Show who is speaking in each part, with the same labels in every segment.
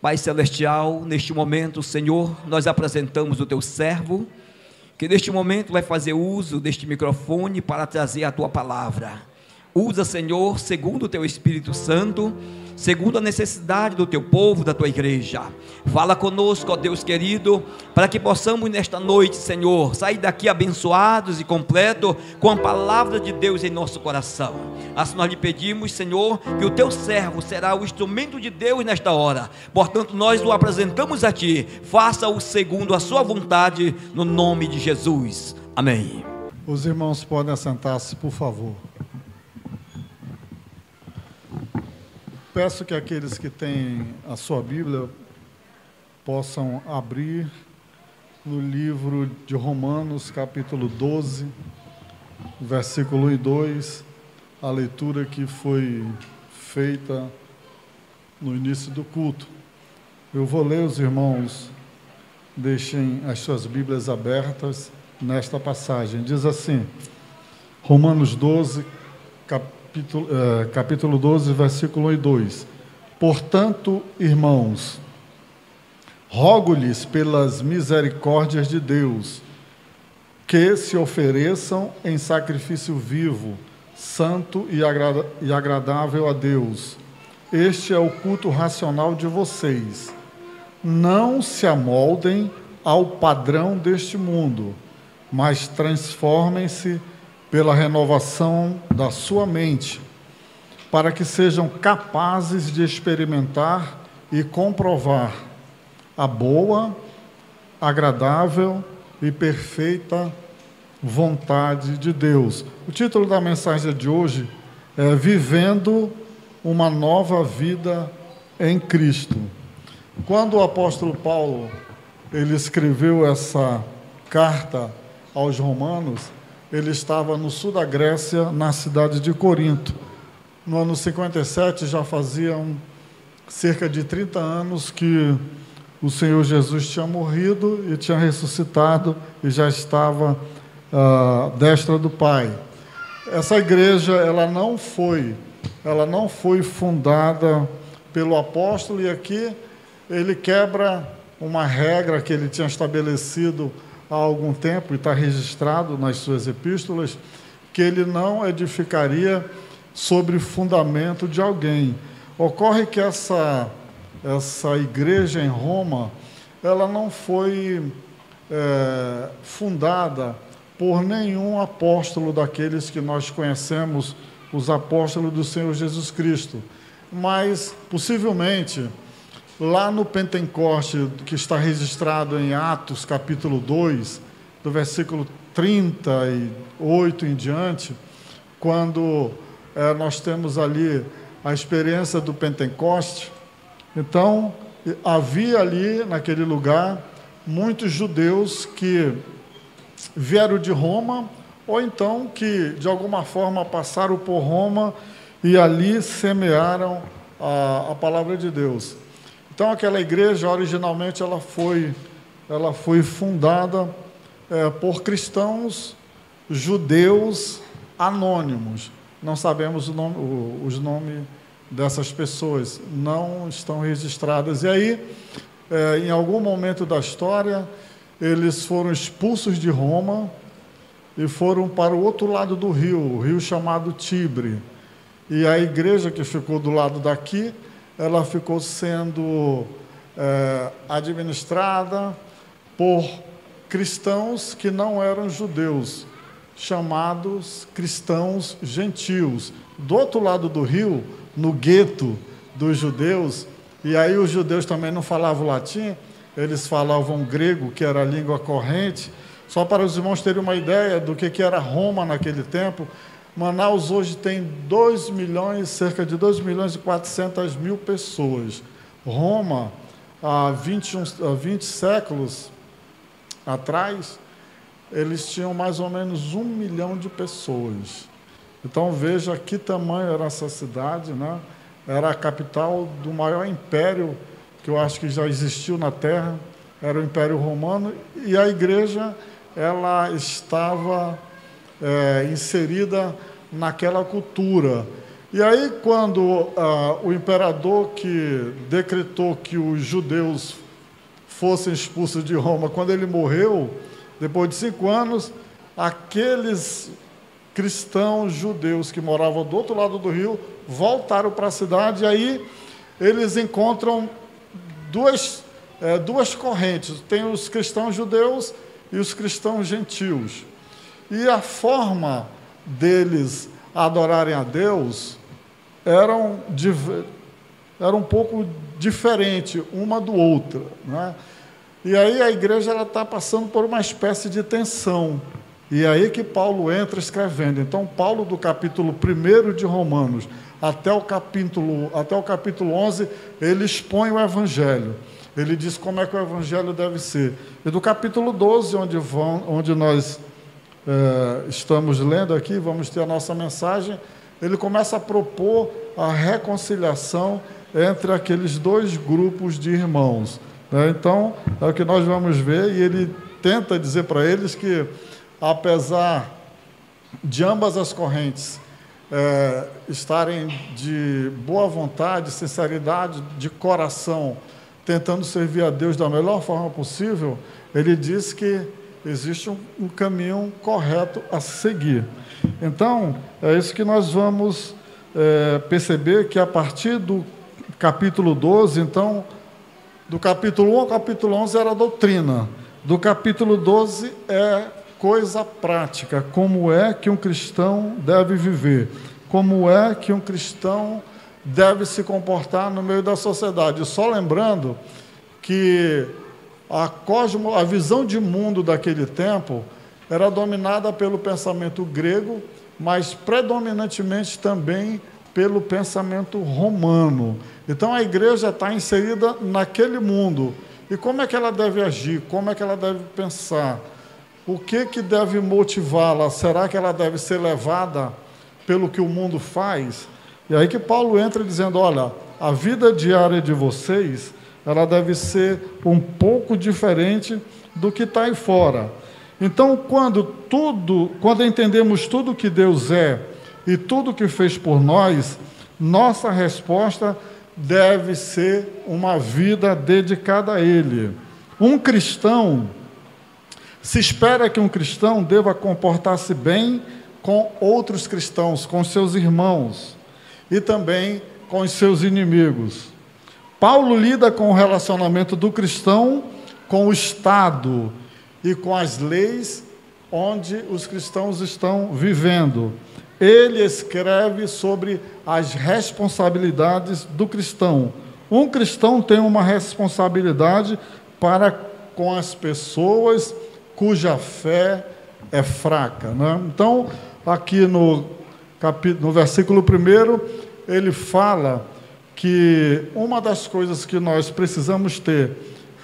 Speaker 1: Pai Celestial, neste momento, Senhor, nós apresentamos o Teu servo, que neste momento vai fazer uso deste microfone para trazer a Tua palavra. Usa, Senhor, segundo o Teu Espírito Santo, segundo a necessidade do Teu povo, da Tua igreja. Fala conosco, ó Deus querido, para que possamos nesta noite, Senhor, sair daqui abençoados e completos com a palavra de Deus em nosso coração. Assim nós lhe pedimos, Senhor, que o Teu servo será o instrumento de Deus nesta hora. Portanto, nós o apresentamos a Ti. Faça-o segundo a Sua vontade, no nome de Jesus. Amém.
Speaker 2: Os irmãos podem assentar-se, por favor. Peço que aqueles que têm a sua Bíblia possam abrir no livro de Romanos, capítulo 12, versículo 1 e 2, a leitura que foi feita no início do culto. Eu vou ler, os irmãos deixem as suas Bíblias abertas nesta passagem. Diz assim, Romanos 12, capítulo 12, versículo 1 e 2. Portanto, irmãos, rogo-lhes pelas misericórdias de Deus, que se ofereçam em sacrifício vivo, santo e agradável a Deus. Este é o culto racional de vocês. Não se amoldem ao padrão deste mundo, mas transformem-se pela renovação da sua mente, para que sejam capazes de experimentar e comprovar a boa, agradável e perfeita vontade de Deus. O título da mensagem de hoje é Vivendo uma Nova Vida em Cristo. Quando o apóstolo Paulo ele escreveu essa carta aos Romanos, ele estava no sul da Grécia, na cidade de Corinto. No ano 57, já faziam cerca de 30 anos que o Senhor Jesus tinha morrido e tinha ressuscitado e já estava à destra do Pai. Essa igreja, ela não foi fundada pelo apóstolo, e aqui ele quebra uma regra que ele tinha estabelecido há algum tempo, e está registrado nas suas epístolas, que ele não edificaria sobre fundamento de alguém. Ocorre que essa igreja em Roma, ela não foi fundada por nenhum apóstolo daqueles que nós conhecemos, os apóstolos do Senhor Jesus Cristo, mas possivelmente lá no Pentecoste, que está registrado em Atos, capítulo 2, do versículo 38 em diante, quando nós temos ali a experiência do Pentecoste. Então, havia ali, naquele lugar, muitos judeus que vieram de Roma, ou então que, de alguma forma, passaram por Roma e ali semearam a palavra de Deus. Então, aquela igreja, originalmente, ela foi fundada por cristãos judeus anônimos. Não sabemos os nomes dessas pessoas, não estão registradas. E aí, em algum momento da história, eles foram expulsos de Roma e foram para o outro lado do rio, o rio chamado Tibre. E a igreja que ficou do lado daqui, ela ficou sendo administrada por cristãos que não eram judeus, chamados cristãos gentios. Do outro lado do rio, no gueto dos judeus, e aí os judeus também não falavam latim, eles falavam grego, que era a língua corrente. Só para os irmãos terem uma ideia do que era Roma naquele tempo, Manaus hoje tem cerca de 2 milhões e 400 mil pessoas. Roma, há 20 séculos atrás, eles tinham mais ou menos 1 milhão de pessoas. Então, veja que tamanho era essa cidade, né? Era a capital do maior império que eu acho que já existiu na Terra, era o Império Romano, e a igreja, ela estava inserida naquela cultura. E aí, quando o imperador que decretou que os judeus fossem expulsos de Roma, quando ele morreu, depois de 5 anos, aqueles cristãos judeus que moravam do outro lado do rio voltaram para a cidade, e aí eles encontram duas correntes, tem os cristãos judeus e os cristãos gentios. E a forma deles adorarem a Deus era um pouco diferente uma do outra, né? E aí a igreja está passando por uma espécie de tensão. E é aí que Paulo entra escrevendo. Então, Paulo, do capítulo 1 de Romanos até o capítulo 11, ele expõe o Evangelho. Ele diz como é que o Evangelho deve ser. E do capítulo 12, onde nós estamos lendo aqui, vamos ter a nossa mensagem, ele começa a propor a reconciliação entre aqueles dois grupos de irmãos, né? Então, é o que nós vamos ver, e ele tenta dizer para eles que, apesar de ambas as correntes estarem de boa vontade, sinceridade, de coração, tentando servir a Deus da melhor forma possível, ele diz que existe um caminho correto a seguir. Então, é isso que nós vamos perceber, que a partir do capítulo 12, então, do capítulo 1 ao capítulo 11 era doutrina, do capítulo 12 é coisa prática, como é que um cristão deve viver, como é que um cristão deve se comportar no meio da sociedade. Só lembrando que a visão de mundo daquele tempo era dominada pelo pensamento grego, mas predominantemente também pelo pensamento romano. Então a igreja está inserida naquele mundo. E como é que ela deve agir? Como é que ela deve pensar? O que deve motivá-la? Será que ela deve ser levada pelo que o mundo faz? E aí que Paulo entra dizendo, olha, a vida diária de vocês, ela deve ser um pouco diferente do que está aí fora. Então, quando entendemos tudo que Deus é e tudo que fez por nós, nossa resposta deve ser uma vida dedicada a Ele. Se espera que um cristão deva comportar-se bem com outros cristãos, com seus irmãos e também com os seus inimigos. Paulo lida com o relacionamento do cristão com o Estado e com as leis onde os cristãos estão vivendo. Ele escreve sobre as responsabilidades do cristão. Um cristão tem uma responsabilidade para com as pessoas cuja fé é fraca, né? Então, aqui no versículo 1, ele fala que uma das coisas que nós precisamos ter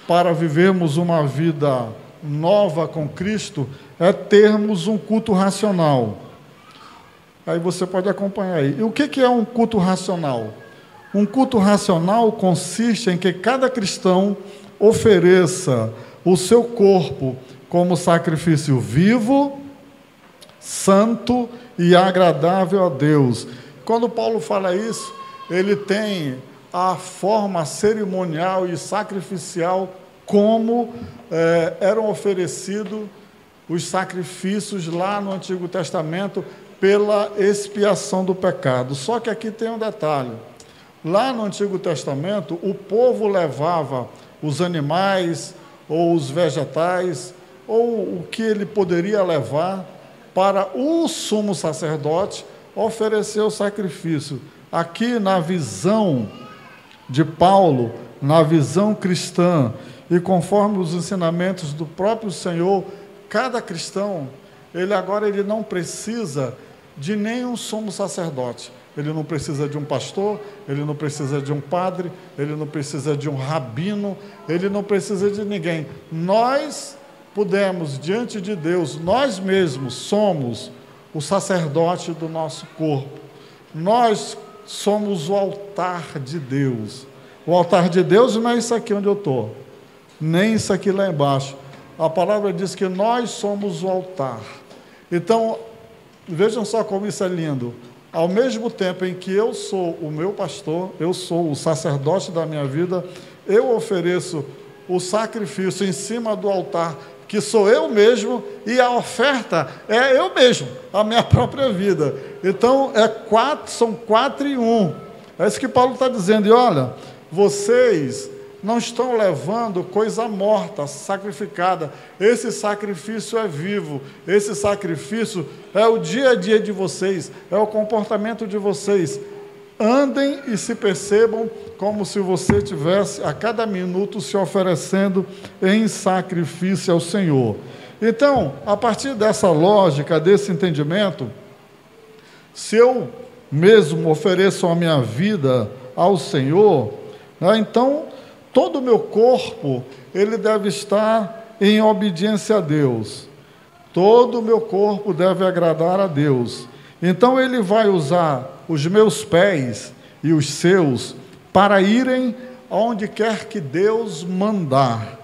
Speaker 2: para vivermos uma vida nova com Cristo é termos um culto racional. Aí você pode acompanhar aí. E o que é um culto racional? Um culto racional consiste em que cada cristão ofereça o seu corpo como sacrifício vivo, santo e agradável a Deus. Quando Paulo fala isso, ele tem a forma cerimonial e sacrificial como eram oferecidos os sacrifícios lá no Antigo Testamento pela expiação do pecado. Só que aqui tem um detalhe. Lá no Antigo Testamento, o povo levava os animais ou os vegetais, ou o que ele poderia levar para o sumo sacerdote oferecer o sacrifício. Aqui, na visão de Paulo, na visão cristã, e conforme os ensinamentos do próprio Senhor, cada cristão, ele não precisa de nenhum sumo sacerdote. Ele não precisa de um pastor, ele não precisa de um padre, ele não precisa de um rabino, ele não precisa de ninguém. Nós podemos, diante de Deus, nós mesmos somos o sacerdote do nosso corpo. Nós somos o altar de Deus. O altar de Deus não é isso aqui onde eu estou, nem isso aqui lá embaixo. A palavra diz que nós somos o altar. Então, vejam só como isso é lindo. ao mesmo tempo em que eu sou o meu pastor, eu sou o sacerdote da minha vida, eu ofereço o sacrifício em cima do altar, que sou eu mesmo, e a oferta é eu mesmo, a minha própria vida. Então, são 4 em 1. É isso que Paulo está dizendo. E olha, vocês não estão levando coisa morta, sacrificada. Esse sacrifício é vivo. Esse sacrifício é o dia a dia de vocês, é o comportamento de vocês. Andem e se percebam como se você tivesse a cada minuto se oferecendo em sacrifício ao Senhor. Então, a partir dessa lógica, desse entendimento, se eu mesmo ofereço a minha vida ao Senhor, né, então todo o meu corpo ele deve estar em obediência a Deus. Todo o meu corpo deve agradar a Deus. Então ele vai usar os meus pés e os seus para irem aonde quer que Deus mandar.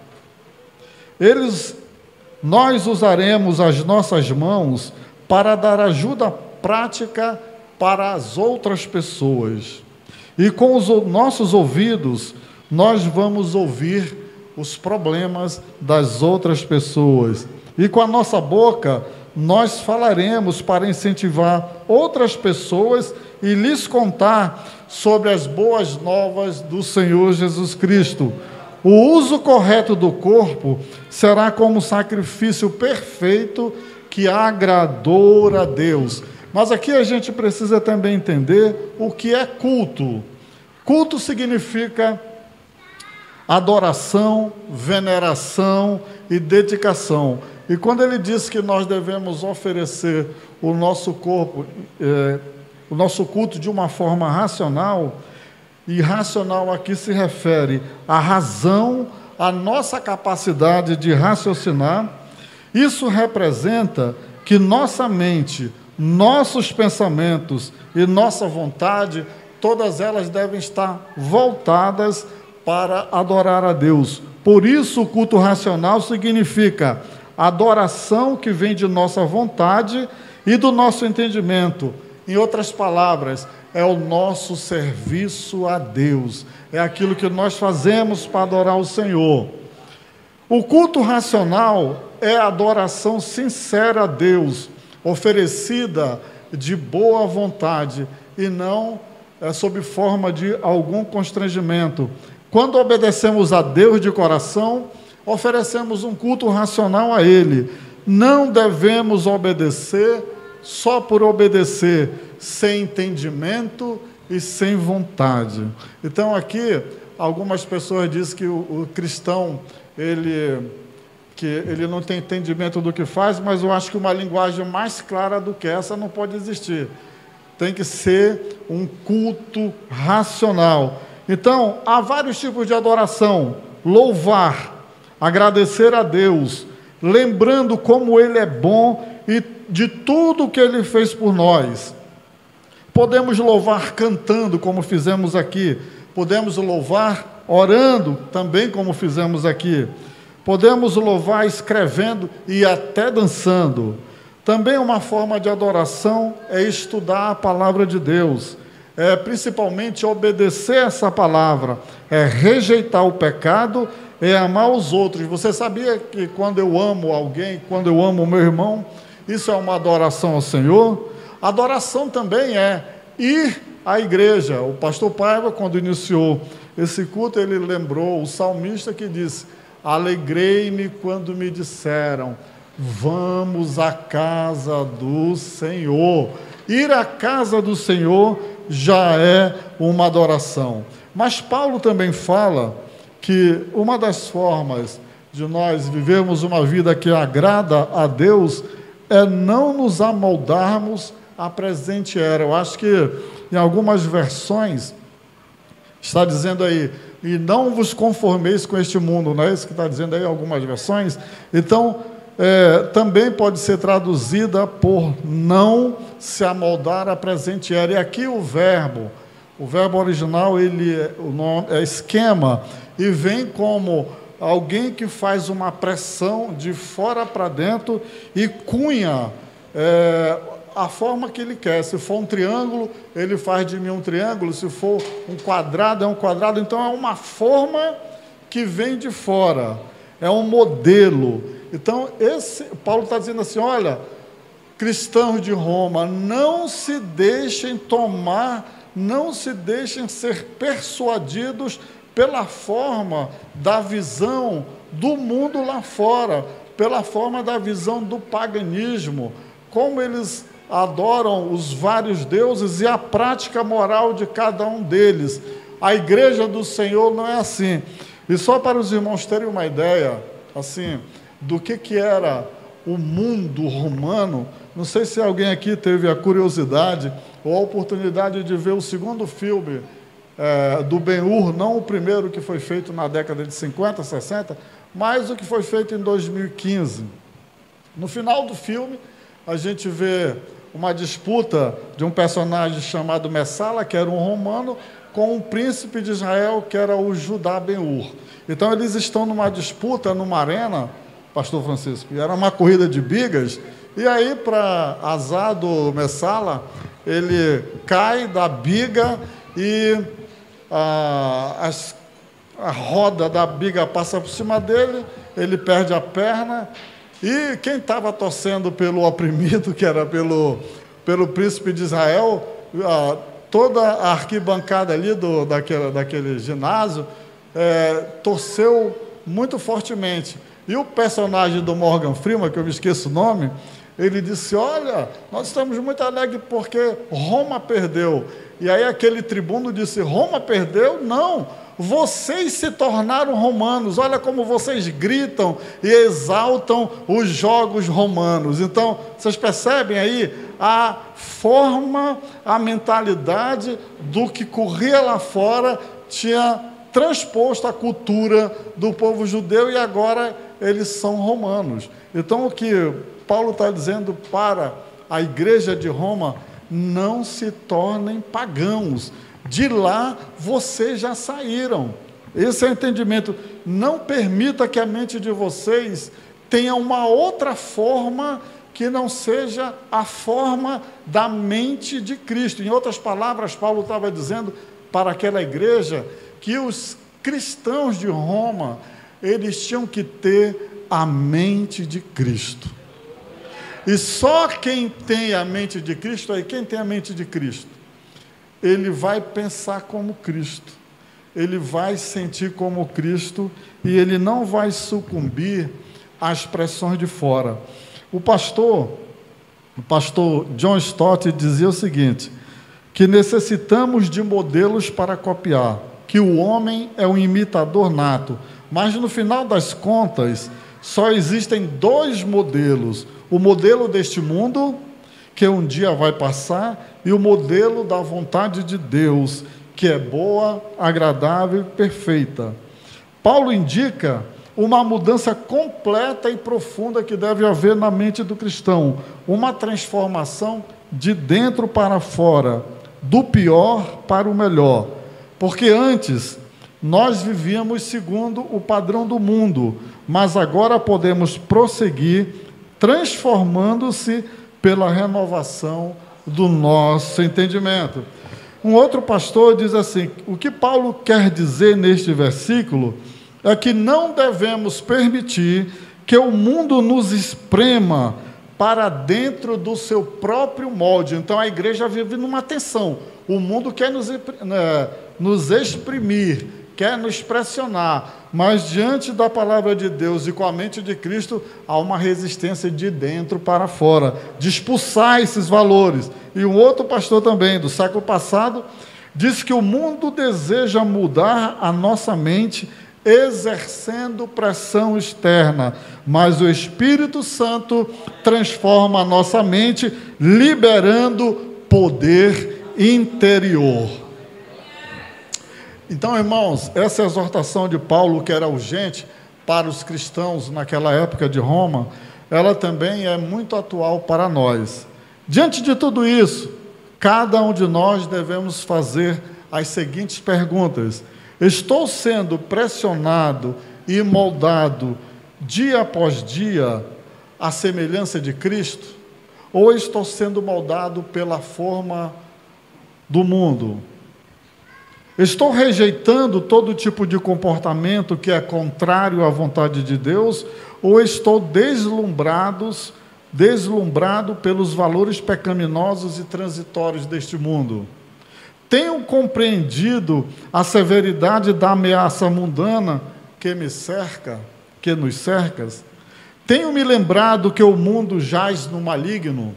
Speaker 2: Nós usaremos as nossas mãos para dar ajuda prática para as outras pessoas. E com os nossos ouvidos, nós vamos ouvir os problemas das outras pessoas. E com a nossa boca, nós falaremos para incentivar outras pessoas e lhes contar sobre as boas novas do Senhor Jesus Cristo. O uso correto do corpo será como sacrifício perfeito que agradou a Deus. Mas aqui a gente precisa também entender o que é culto. Culto significa adoração, veneração e dedicação. E quando ele diz que nós devemos oferecer o nosso corpo, o nosso culto de uma forma racional, e racional aqui se refere à razão, à nossa capacidade de raciocinar, isso representa que nossa mente, nossos pensamentos e nossa vontade, todas elas devem estar voltadas para adorar a Deus. Por isso, o culto racional significa adoração que vem de nossa vontade e do nosso entendimento. Em outras palavras, é o nosso serviço a Deus. É aquilo que nós fazemos para adorar o Senhor. O culto racional é a adoração sincera a Deus, oferecida de boa vontade e não sob forma de algum constrangimento. Quando obedecemos a Deus de coração, oferecemos um culto racional a Ele. Não devemos obedecer só por obedecer, sem entendimento e sem vontade. Então aqui, algumas pessoas dizem que o cristão, ele não tem entendimento do que faz, mas eu acho que uma linguagem mais clara do que essa não pode existir. Tem que ser um culto racional. Então, há vários tipos de adoração: louvar, agradecer a Deus, lembrando como Ele é bom e de tudo que Ele fez por nós. Podemos louvar cantando, como fizemos aqui. Podemos louvar orando, também como fizemos aqui. Podemos louvar escrevendo e até dançando. Também uma forma de adoração é estudar a palavra de Deus. É principalmente obedecer essa palavra, é rejeitar o pecado, é amar os outros. Você sabia que quando eu amo alguém, quando eu amo o meu irmão, isso é uma adoração ao Senhor? Adoração também é ir à igreja. O pastor Paiva, quando iniciou esse culto, ele lembrou o salmista que disse: alegrei-me quando me disseram, vamos à casa do Senhor. Ir à casa do Senhor já é uma adoração. Mas Paulo também fala que uma das formas de nós vivermos uma vida que agrada a Deus é não nos amoldarmos à presente era. Eu acho que em algumas versões está dizendo aí, e não vos conformeis com este mundo, não é isso que está dizendo aí em algumas versões? Então, também pode ser traduzida por não se amoldar à presente era. E aqui o verbo original, o nome é esquema, e vem como alguém que faz uma pressão de fora para dentro e cunha a forma que ele quer. Se for um triângulo, ele faz de mim um triângulo. Se for um quadrado, é um quadrado. Então, é uma forma que vem de fora. É um modelo. Então, Paulo está dizendo assim, olha, cristãos de Roma, não se deixem tomar, não se deixem ser persuadidos pela forma da visão do mundo lá fora, pela forma da visão do paganismo, como eles adoram os vários deuses e a prática moral de cada um deles. A igreja do Senhor não é assim. E só para os irmãos terem uma ideia, assim, do que era o mundo romano, não sei se alguém aqui teve a curiosidade ou a oportunidade de ver o segundo filme do Ben-Hur, não o primeiro que foi feito na década de 50, 60, mas o que foi feito em 2015. No final do filme, a gente vê uma disputa de um personagem chamado Messala, que era um romano, com um príncipe de Israel, que era o Judá Ben-Hur. Então, eles estão numa disputa, numa arena, pastor Francisco, e era uma corrida de bigas, e aí, para azar do Messala, ele cai da biga e a roda da biga passa por cima dele, ele perde a perna, e quem estava torcendo pelo oprimido, que era pelo príncipe de Israel, toda a arquibancada ali daquele ginásio torceu muito fortemente. E o personagem do Morgan Freeman, que eu me esqueço o nome, ele disse, olha, nós estamos muito alegres porque Roma perdeu. E aí aquele tribuno disse, Roma perdeu? Não, vocês se tornaram romanos, olha como vocês gritam e exaltam os jogos romanos. Então, vocês percebem aí a forma, a mentalidade do que corria lá fora tinha transposto a cultura do povo judeu e agora eles são romanos. Então, o que Paulo está dizendo para a igreja de Roma, não se tornem pagãos. De lá, vocês já saíram. Esse é o entendimento. Não permita que a mente de vocês tenha uma outra forma que não seja a forma da mente de Cristo. Em outras palavras, Paulo estava dizendo para aquela igreja que os cristãos de Roma, eles tinham que ter a mente de Cristo. E só quem tem a mente de Cristo, aí quem tem a mente de Cristo, ele vai pensar como Cristo, ele vai sentir como Cristo e ele não vai sucumbir às pressões de fora. O pastor John Stott dizia o seguinte, que necessitamos de modelos para copiar, que o homem é um imitador nato, mas no final das contas, só existem dois modelos, o modelo deste mundo, que um dia vai passar, e o modelo da vontade de Deus, que é boa, agradável e perfeita. Paulo indica uma mudança completa e profunda que deve haver na mente do cristão, uma transformação de dentro para fora, do pior para o melhor, porque antes nós vivíamos segundo o padrão do mundo, mas agora podemos prosseguir transformando-se pela renovação do nosso entendimento. Um outro pastor diz assim, o que Paulo quer dizer neste versículo é que não devemos permitir que o mundo nos esprema para dentro do seu próprio molde. Então a igreja vive numa tensão. O mundo quer nos exprimir, quer nos pressionar, mas diante da palavra de Deus e com a mente de Cristo, há uma resistência de dentro para fora, de expulsar esses valores. E um outro pastor também, do século passado, disse que o mundo deseja mudar a nossa mente, exercendo pressão externa, mas o Espírito Santo transforma a nossa mente, liberando poder interior. Então, irmãos, essa exortação de Paulo, que era urgente para os cristãos naquela época de Roma, ela também é muito atual para nós. Diante de tudo isso, cada um de nós devemos fazer as seguintes perguntas: estou sendo pressionado e moldado dia após dia à semelhança de Cristo? Ou estou sendo moldado pela forma do mundo? Estou rejeitando todo tipo de comportamento que é contrário à vontade de Deus? Ou estou deslumbrado pelos valores pecaminosos e transitórios deste mundo? Tenho compreendido a severidade da ameaça mundana que me cerca, que nos cerca? Tenho me lembrado que o mundo jaz no maligno?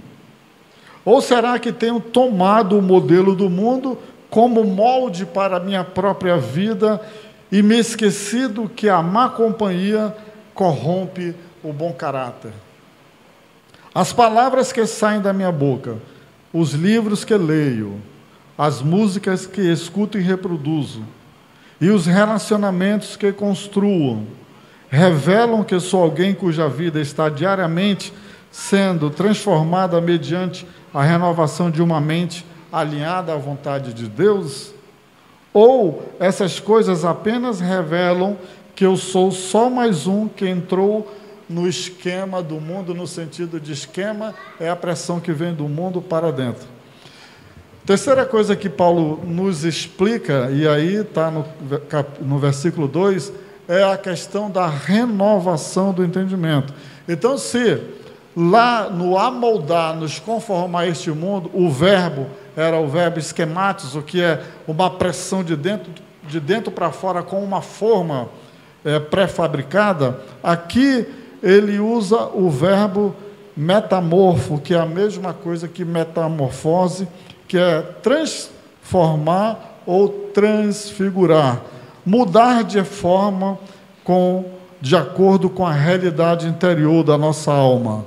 Speaker 2: Ou será que tenho tomado o modelo do mundo como molde para a minha própria vida e me esquecido que a má companhia corrompe o bom caráter? As palavras que saem da minha boca, os livros que leio, as músicas que escuto e reproduzo, e os relacionamentos que construam, revelam que sou alguém cuja vida está diariamente sendo transformada mediante a renovação de uma mente alinhada à vontade de Deus? Ou essas coisas apenas revelam que eu sou só mais um que entrou no esquema do mundo, no sentido de esquema, é a pressão que vem do mundo para dentro. Terceira coisa que Paulo nos explica, e aí está no versículo 2, é a questão da renovação do entendimento. Então, se lá no amoldar, nos conformar a este mundo, o verbo era o verbo esquematos, o que é uma pressão de dentro para fora com uma forma pré-fabricada, aqui ele usa o verbo metamorfo, que é a mesma coisa que metamorfose, que é transformar ou transfigurar, mudar de forma de acordo com a realidade interior da nossa alma,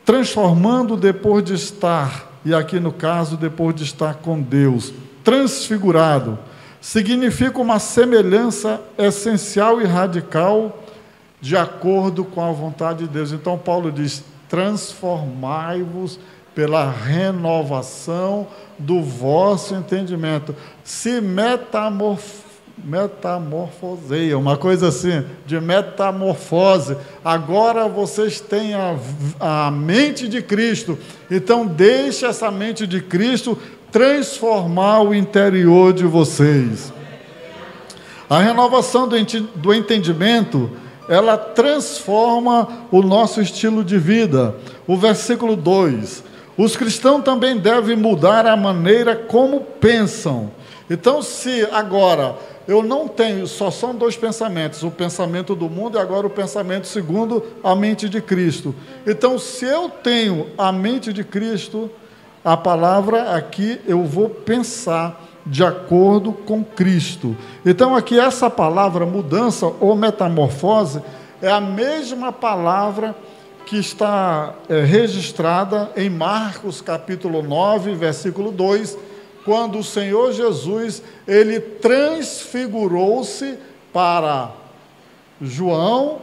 Speaker 2: transformando depois de estar, e aqui no caso, depois de estar com Deus. Transfigurado significa uma semelhança essencial e radical de acordo com a vontade de Deus. Então Paulo diz: transformai-vos pela renovação do vosso entendimento. Se metamorfoseia, uma coisa assim, de metamorfose. Agora vocês têm a mente de Cristo. Então deixe essa mente de Cristo transformar o interior de vocês. A renovação do entendimento, ela transforma o nosso estilo de vida. O versículo 2: os cristãos também devem mudar a maneira como pensam. Então, se agora eu não tenho, só são dois pensamentos, o pensamento do mundo e agora o pensamento segundo a mente de Cristo. Então, se eu tenho a mente de Cristo, a palavra aqui, eu vou pensar de acordo com Cristo. Então, aqui essa palavra mudança ou metamorfose é a mesma palavra que está registrada em Marcos capítulo 9, versículo 2, quando o Senhor Jesus, ele transfigurou-se para João,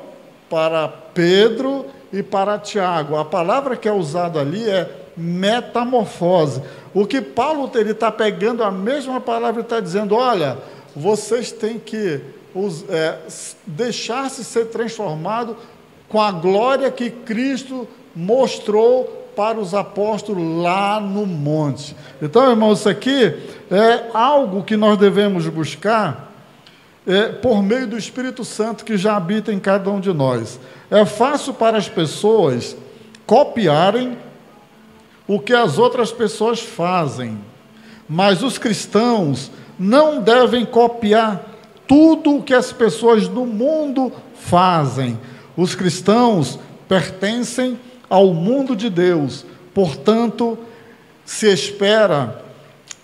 Speaker 2: para Pedro e para Tiago. A palavra que é usada ali é metamorfose. O que Paulo está pegando a mesma palavra e está dizendo: olha, vocês têm que deixar-se ser transformado com a glória que Cristo mostrou para os apóstolos lá no monte. Então, irmãos, isso aqui é algo que nós devemos buscar por meio do Espírito Santo que já habita em cada um de nós. É fácil para as pessoas copiarem o que as outras pessoas fazem, mas os cristãos não devem copiar tudo o que as pessoas do mundo fazem. Os cristãos pertencem ao mundo de Deus, portanto, se espera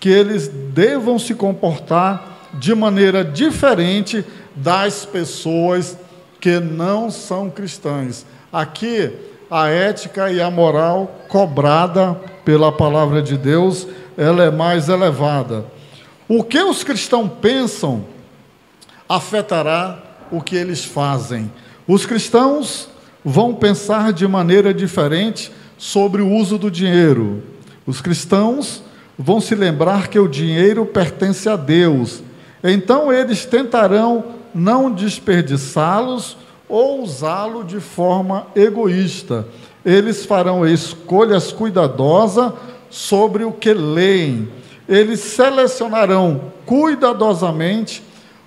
Speaker 2: que eles devam se comportar de maneira diferente das pessoas que não são cristãs. Aqui, a ética e a moral cobrada pela palavra de Deus, ela é mais elevada. O que os cristãos pensam afetará o que eles fazem. Os cristãos vão pensar de maneira diferente sobre o uso do dinheiro. Os cristãos vão se lembrar que o dinheiro pertence a Deus. Então eles tentarão não desperdiçá-los ou usá-lo de forma egoísta. Eles farão escolhas cuidadosas sobre o que leem. Eles selecionarão cuidadosamente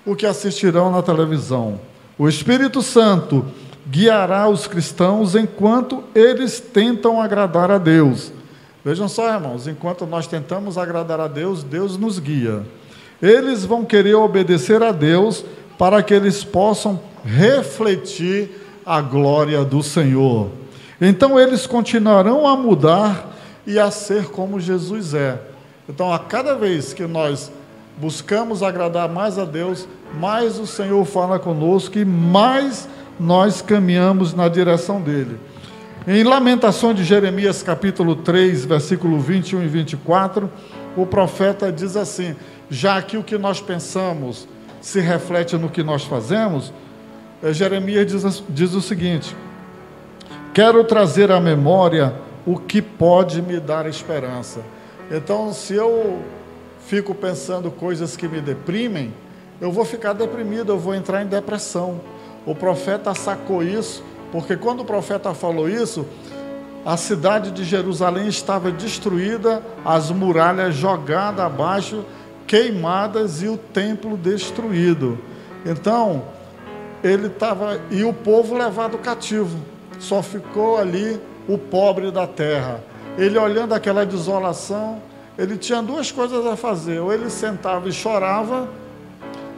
Speaker 2: o que assistirão na televisão. O Espírito Santo guiará os cristãos enquanto eles tentam agradar a Deus. Vejam só, irmãos, enquanto nós tentamos agradar a Deus, Deus nos guia. Eles vão querer obedecer a Deus para que eles possam refletir a glória do Senhor. Então eles continuarão a mudar e a ser como Jesus é. Então, a cada vez que nós buscamos agradar mais a Deus, mais o Senhor fala conosco e mais nós caminhamos na direção dele. Em Lamentações de Jeremias, capítulo 3, versículo 21 e 24, o profeta diz assim: já que o que nós pensamos se reflete no que nós fazemos, Jeremias diz o seguinte: quero trazer à memória o que pode me dar esperança. Então, se eu fico pensando coisas que me deprimem, eu vou ficar deprimido, eu vou entrar em depressão. O profeta sacou isso, porque quando o profeta falou isso, a cidade de Jerusalém estava destruída, as muralhas jogadas abaixo, queimadas e o templo destruído. Então, ele estava, e o povo levado cativo, só ficou ali o pobre da terra. Ele olhando aquela desolação, ele tinha duas coisas a fazer: ou ele sentava e chorava,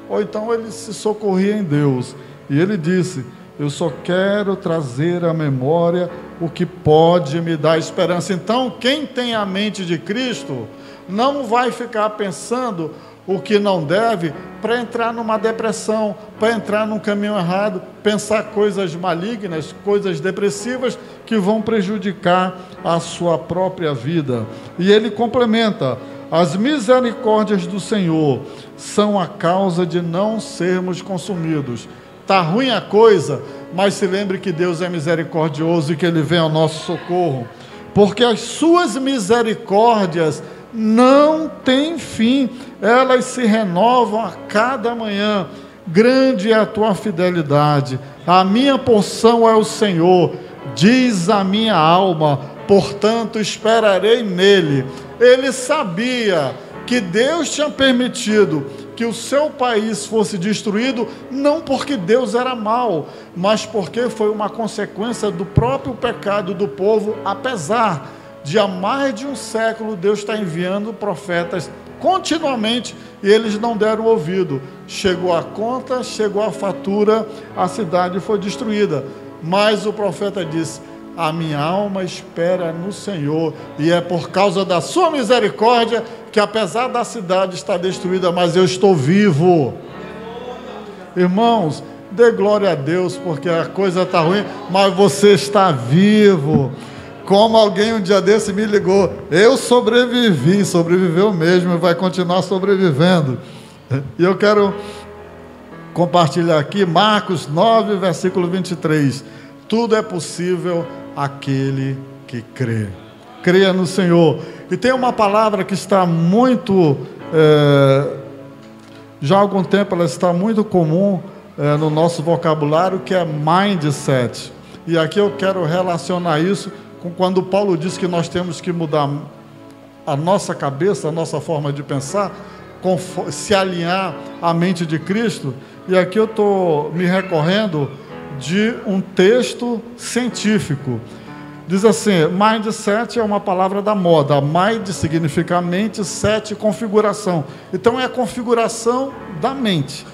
Speaker 2: ou então ele se socorria em Deus. E ele disse: eu só quero trazer à memória o que pode me dar esperança. Então, quem tem a mente de Cristo não vai ficar pensando o que não deve para entrar numa depressão, para entrar num caminho errado, pensar coisas malignas, coisas depressivas que vão prejudicar a sua própria vida. E ele complementa: as misericórdias do Senhor são a causa de não sermos consumidos. Está ruim a coisa, mas se lembre que Deus é misericordioso e que Ele vem ao nosso socorro, porque as suas misericórdias não têm fim, elas se renovam a cada manhã. Grande é a tua fidelidade, a minha porção é o Senhor, diz a minha alma, portanto esperarei nele. Ele sabia que Deus tinha permitido que o seu país fosse destruído, não porque Deus era mau, mas porque foi uma consequência do próprio pecado do povo. Apesar de há mais de um século Deus está enviando profetas continuamente e eles não deram ouvido. Chegou a conta, chegou a fatura, a cidade foi destruída. Mas o profeta disse: a minha alma espera no Senhor, e é por causa da sua misericórdia que, apesar da cidade estar destruída, mas eu estou vivo. Irmãos, dê glória a Deus, porque a coisa está ruim, mas você está vivo. Como alguém um dia desse me ligou: eu sobrevivi, sobreviveu mesmo e vai continuar sobrevivendo. E eu quero compartilhar aqui Marcos 9, versículo 23. Tudo é possível aquele que crê. Creia no Senhor. E tem uma palavra que está muito, já há algum tempo ela está muito comum no nosso vocabulário, que é mindset. E aqui eu quero relacionar isso com quando Paulo diz que nós temos que mudar a nossa cabeça, a nossa forma de pensar, se alinhar à mente de Cristo. E aqui eu estou me recorrendo de um texto científico. Diz assim: mindset é uma palavra da moda. Mind significa mente, set, configuração. Então é a configuração da mente.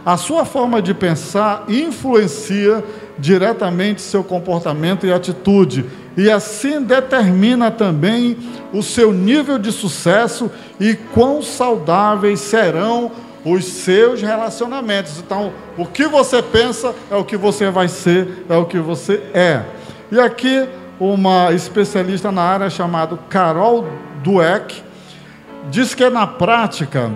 Speaker 2: A sua forma de pensar influencia diretamente seu comportamento e atitude, e assim determina também o seu nível de sucesso e quão saudáveis serão os seus relacionamentos. Então, o que você pensa é o que você vai ser, é o que você é. E aqui, uma especialista na área chamada Carol Dweck diz que na prática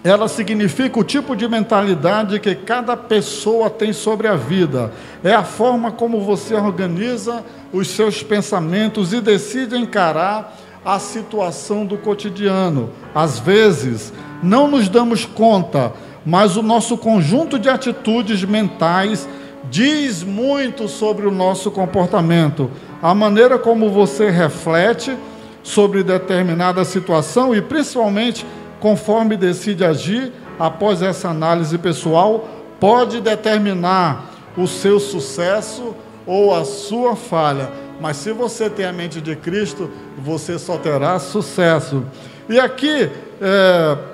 Speaker 2: ela significa o tipo de mentalidade que cada pessoa tem sobre a vida. É a forma como você organiza os seus pensamentos e decide encarar a situação do cotidiano. Às vezes, não nos damos conta, mas o nosso conjunto de atitudes mentais diz muito sobre o nosso comportamento, a maneira como você reflete sobre determinada situação e principalmente conforme decide agir após essa análise pessoal, pode determinar o seu sucesso ou a sua falha. Mas se você tem a mente de Cristo, você só terá sucesso. E aqui,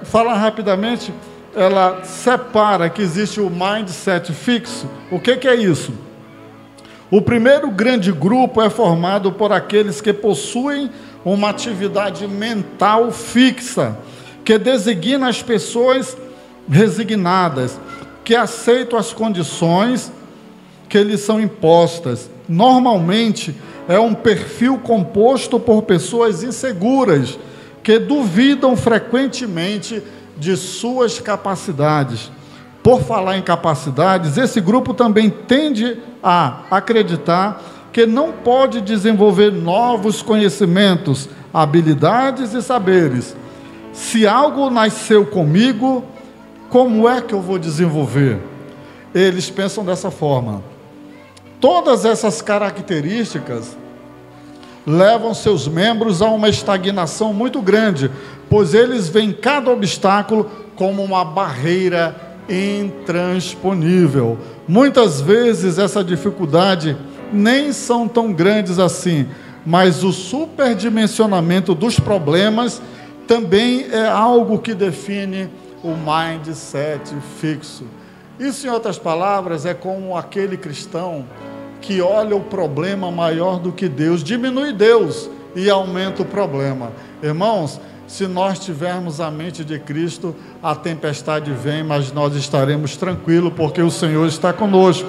Speaker 2: falar rapidamente, ela separa que existe o mindset fixo. O que é isso? O primeiro grande grupo é formado por aqueles que possuem uma atividade mental fixa, que designa as pessoas resignadas, que aceitam as condições que lhes são impostas. Normalmente, é um perfil composto por pessoas inseguras, que duvidam frequentemente de suas capacidades. Por falar em capacidades, esse grupo também tende a acreditar que não pode desenvolver novos conhecimentos, habilidades e saberes. Se algo nasceu comigo, como é que eu vou desenvolver? Eles pensam dessa forma. Todas essas características levam seus membros a uma estagnação muito grande, pois eles veem cada obstáculo como uma barreira intransponível. Muitas vezes essa dificuldade nem são tão grandes assim, mas o superdimensionamento dos problemas também é algo que define o mindset fixo. Isso, em outras palavras, é como aquele cristão que olha o problema maior do que Deus, diminui Deus e aumenta o problema. Irmãos, se nós tivermos a mente de Cristo, a tempestade vem, mas nós estaremos tranquilos, porque o Senhor está conosco.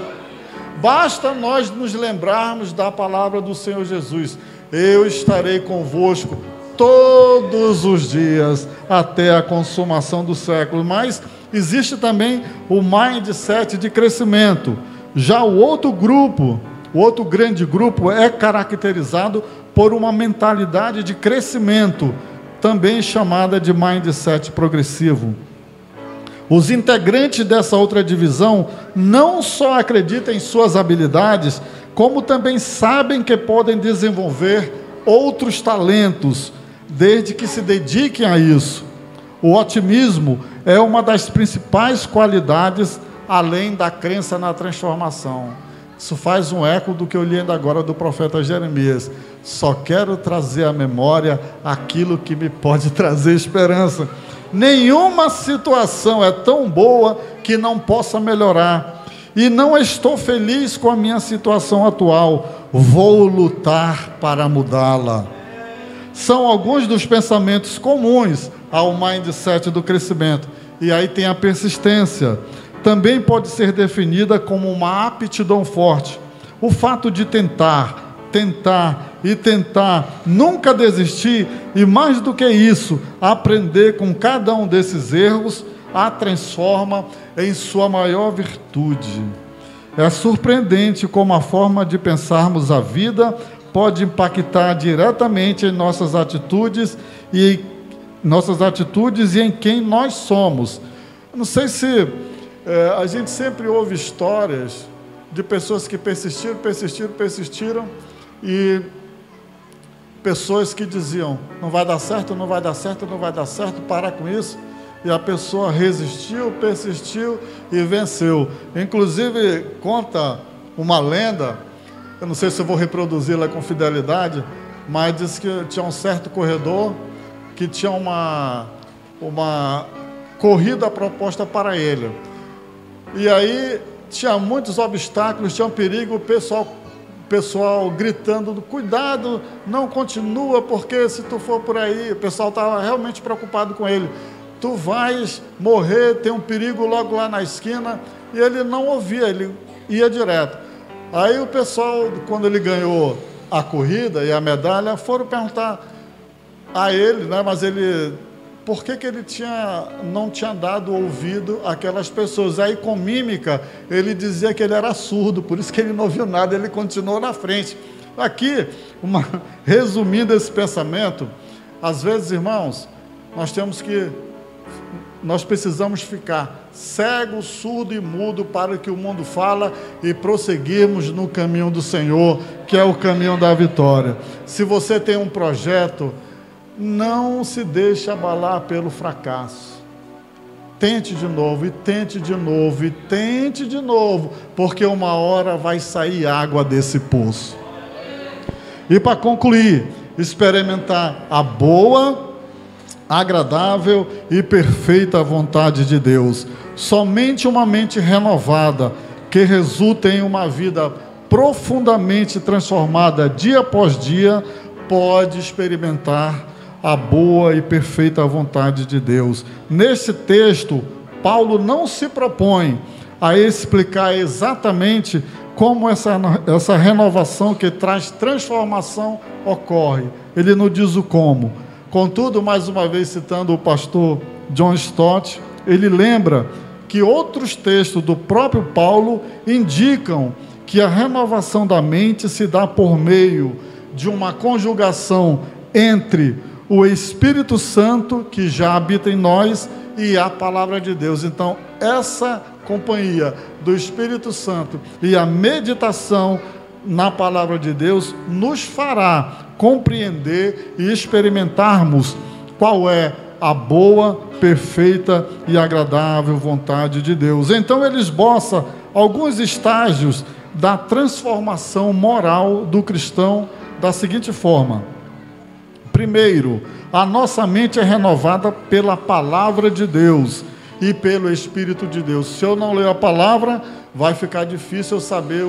Speaker 2: Basta nós nos lembrarmos da palavra do Senhor Jesus: eu estarei convosco todos os dias, até a consumação do século. Mas existe também o mindset de crescimento. Já o outro grande grupo é caracterizado por uma mentalidade de crescimento, também chamada de mindset progressivo. Os integrantes dessa outra divisão não só acreditam em suas habilidades, como também sabem que podem desenvolver outros talentos, desde que se dediquem a isso. O otimismo é uma das principais qualidades, além da crença na transformação. Isso faz um eco do que eu li ainda agora do profeta Jeremias. Só quero trazer à memória aquilo que me pode trazer esperança. Nenhuma situação é tão boa que não possa melhorar. E não estou feliz com a minha situação atual. Vou lutar para mudá-la. São alguns dos pensamentos comuns ao mindset do crescimento. E aí tem a persistência. Também pode ser definida como uma aptidão forte. O fato de tentar, nunca desistir, e mais do que isso, aprender com cada um desses erros, a transforma em sua maior virtude. É surpreendente como a forma de pensarmos a vida pode impactar diretamente em nossas atitudes e em quem nós somos. Não sei se a gente sempre ouve histórias de pessoas que persistiram, e pessoas que diziam: não vai dar certo, parar com isso. E a pessoa resistiu, persistiu e venceu. Inclusive, conta uma lenda, eu não sei se eu vou reproduzi-la com fidelidade, mas diz que tinha um certo corredor que tinha uma corrida proposta para ele. E aí tinha muitos obstáculos, tinha um perigo, o pessoal gritando: cuidado, não continua, porque se tu for por aí, o pessoal estava realmente preocupado com ele. Tu vais morrer, tem um perigo logo lá na esquina. E ele não ouvia, ele ia direto. Aí o pessoal, quando ele ganhou a corrida e a medalha, foram perguntar a ele, né, mas ele, por que ele não tinha dado ouvido àquelas pessoas. Aí, com mímica, ele dizia que ele era surdo, por isso que ele não ouviu nada, ele continuou na frente. Aqui, resumindo esse pensamento, às vezes, irmãos, nós temos que nós precisamos ficar cego, surdo e mudo para o que o mundo fala e prosseguirmos no caminho do Senhor, que é o caminho da vitória. Se você tem um projeto, não se deixe abalar pelo fracasso. Tente de novo, e tente de novo, e tente de novo, porque uma hora vai sair água desse poço. E para concluir, experimentar a boa, agradável e perfeita vontade de Deus. Somente uma mente renovada, que resulta em uma vida profundamente transformada dia após dia, pode experimentar a boa e perfeita vontade de Deus. Neste texto, Paulo não se propõe a explicar exatamente como essa renovação que traz transformação ocorre. Ele não diz o como. Contudo, mais uma vez citando o pastor John Stott, ele lembra que outros textos do próprio Paulo indicam que a renovação da mente se dá por meio de uma conjugação entre o Espírito Santo, que já habita em nós, e a palavra de Deus. Então, essa companhia do Espírito Santo e a meditação na palavra de Deus nos fará compreender e experimentarmos qual é a boa, perfeita e agradável vontade de Deus. Então, ele esboça alguns estágios da transformação moral do cristão da seguinte forma. Primeiro, a nossa mente é renovada pela palavra de Deus e pelo Espírito de Deus. Se eu não ler a palavra, vai ficar difícil eu saber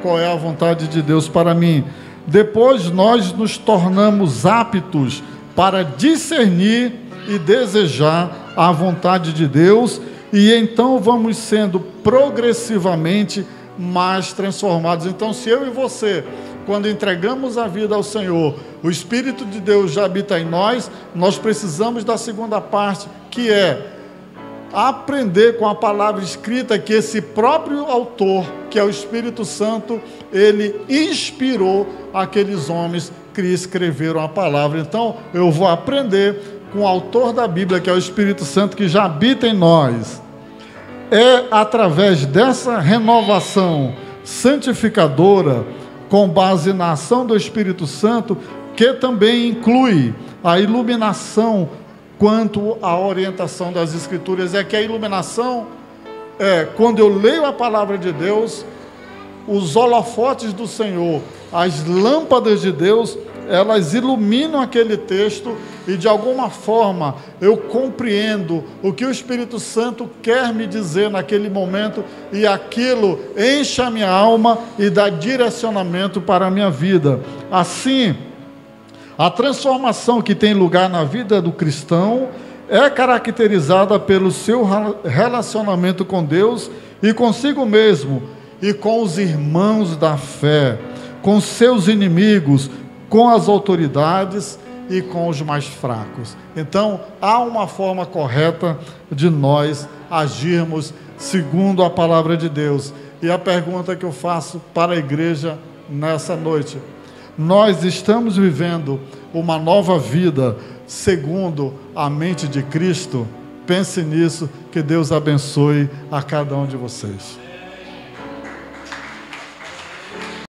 Speaker 2: qual é a vontade de Deus para mim. Depois, nós nos tornamos aptos para discernir e desejar a vontade de Deus, e então vamos sendo progressivamente mais transformados. Então, se eu e você, quando entregamos a vida ao Senhor, o Espírito de Deus já habita em nós, nós precisamos da segunda parte, que é aprender com a palavra escrita que esse próprio autor, que é o Espírito Santo, ele inspirou aqueles homens que escreveram a palavra. Então, eu vou aprender com o autor da Bíblia, que é o Espírito Santo, que já habita em nós. É através dessa renovação santificadora, com base na ação do Espírito Santo, que também inclui a iluminação quanto à orientação das Escrituras. É que a iluminação é quando eu leio a palavra de Deus, os holofotes do Senhor, as lâmpadas de Deus, elas iluminam aquele texto e de alguma forma eu compreendo o que o Espírito Santo quer me dizer naquele momento, e aquilo enche a minha alma e dá direcionamento para a minha vida. Assim, a transformação que tem lugar na vida do cristão é caracterizada pelo seu relacionamento com Deus e consigo mesmo, e com os irmãos da fé, com seus inimigos, com as autoridades e com os mais fracos. Então, há uma forma correta de nós agirmos segundo a palavra de Deus. E a pergunta que eu faço para a igreja nessa noite: nós estamos vivendo uma nova vida segundo a mente de Cristo? Pense nisso, que Deus abençoe a cada um de vocês.